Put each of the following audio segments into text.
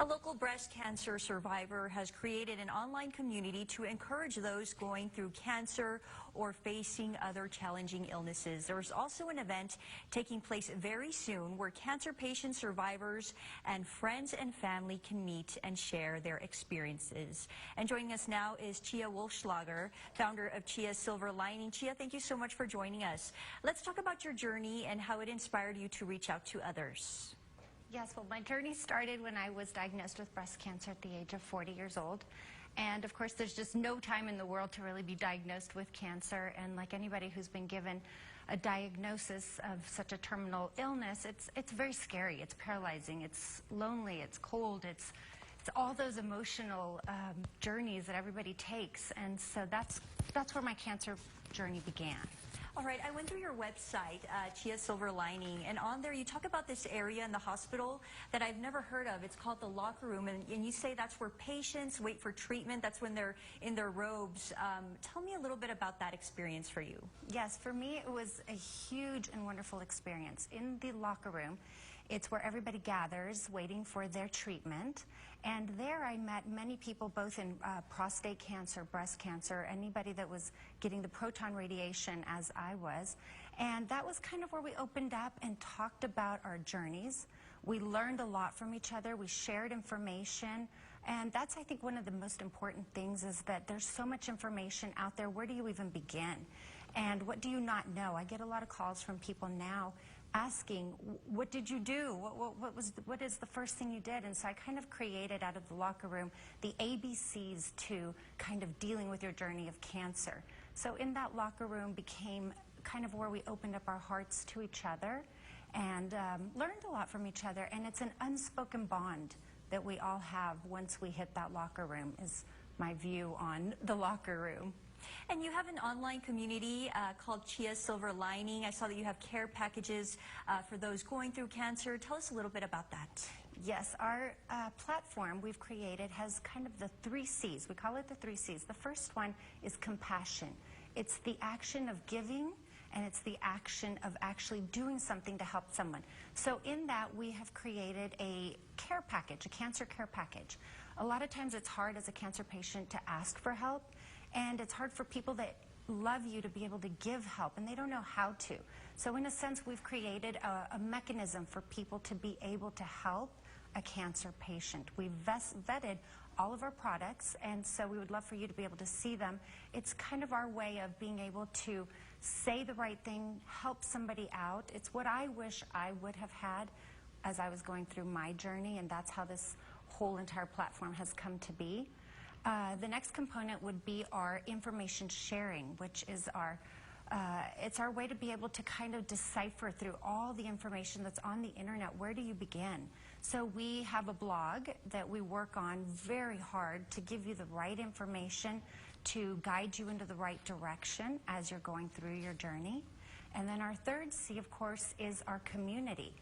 A local breast cancer survivor has created an online community to encourage those going through cancer or facing other challenging illnesses. There's also an event taking place very soon where cancer patient survivors and friends and family can meet and share their experiences. And joining us now is Chia Wolfschlager, founder of Chia Silver Lining. Chia, thank you so much for joining us. Let's talk about your journey and how it inspired you to reach out to others. Yes, well, my journey started when I was diagnosed with breast cancer at the age of 40 years old. And of course, there's just no time in the world to really be diagnosed with cancer. And like anybody who's been given a diagnosis of such a terminal illness, it's very scary. It's paralyzing. It's lonely. It's cold. It's all those emotional journeys that everybody takes. And so that's where my cancer journey began. All right, I went through your website, Chia Silver Lining, and on there you talk about this area in the hospital that I've never heard of. It's called the locker room, and you say that's where patients wait for treatment. That's when they're in their robes. Tell me a little bit about that experience for you. Yes, for me it was a huge and wonderful experience. In the locker room, it's where everybody gathers waiting for their treatment. And there I met many people, both in prostate cancer, breast cancer, anybody that was getting the proton radiation as I was. And that was kind of where we opened up and talked about our journeys. We learned a lot from each other. We shared information. And that's, I think, one of the most important things is that there's so much information out there. Where do you even begin? And what do you not know? I get a lot of calls from people now asking, what did you do? What is the first thing you did? And so I kind of created out of the locker room the ABCs to kind of dealing with your journey of cancer. So in that locker room became kind of where we opened up our hearts to each other and learned a lot from each other. And it's an unspoken bond that we all have once we hit that locker room, is my view on the locker room. And you have an online community called Chia Silver Lining. I saw that you have care packages for those going through cancer. Tell us a little bit about that. Yes, our platform we've created has kind of the 3 C's. We call it the 3 C's. The first one is compassion. It's the action of giving, and it's the action of actually doing something to help someone. So in that, we have created a care package, a cancer care package. A lot of times it's hard as a cancer patient to ask for help, and it's hard for people that love you to be able to give help, and they don't know how to. So in a sense, we've created a mechanism for people to be able to help a cancer patient. We've vetted all of our products, and so we would love for you to be able to see them. It's kind of our way of being able to say the right thing, help somebody out. It's what I wish I would have had as I was going through my journey, and that's how this whole entire platform has come to be. The next component would be our information sharing, which is it's our way to be able to kind of decipher through all the information that's on the internet. Where do you begin? So we have a blog that we work on very hard to give you the right information, to guide you into the right direction as you're going through your journey. And then our third C, of course, is our community.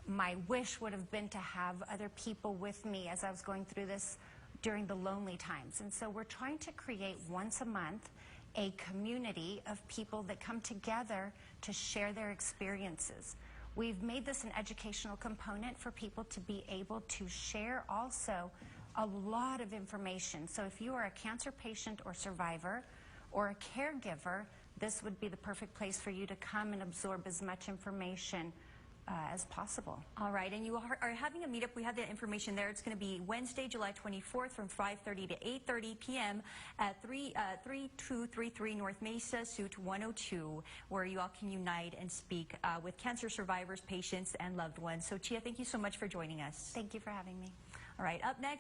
My wish would have been to have other people with me as I was going through this during the lonely times. And so we're trying to create once a month a community of people that come together to share their experiences. We've made this an educational component for people to be able to share also a lot of information. So if you are a cancer patient or survivor or a caregiver, this would be the perfect place for you to come and absorb as much information as possible. All right, and you are having a meetup. We have the information there. It's going to be Wednesday, July 24th from 5:30 to 8:30 p.m. at 3233 North Mesa, Suite 102, where you all can unite and speak with cancer survivors, patients, and loved ones. So, Chia, thank you so much for joining us. Thank you for having me. All right, up next.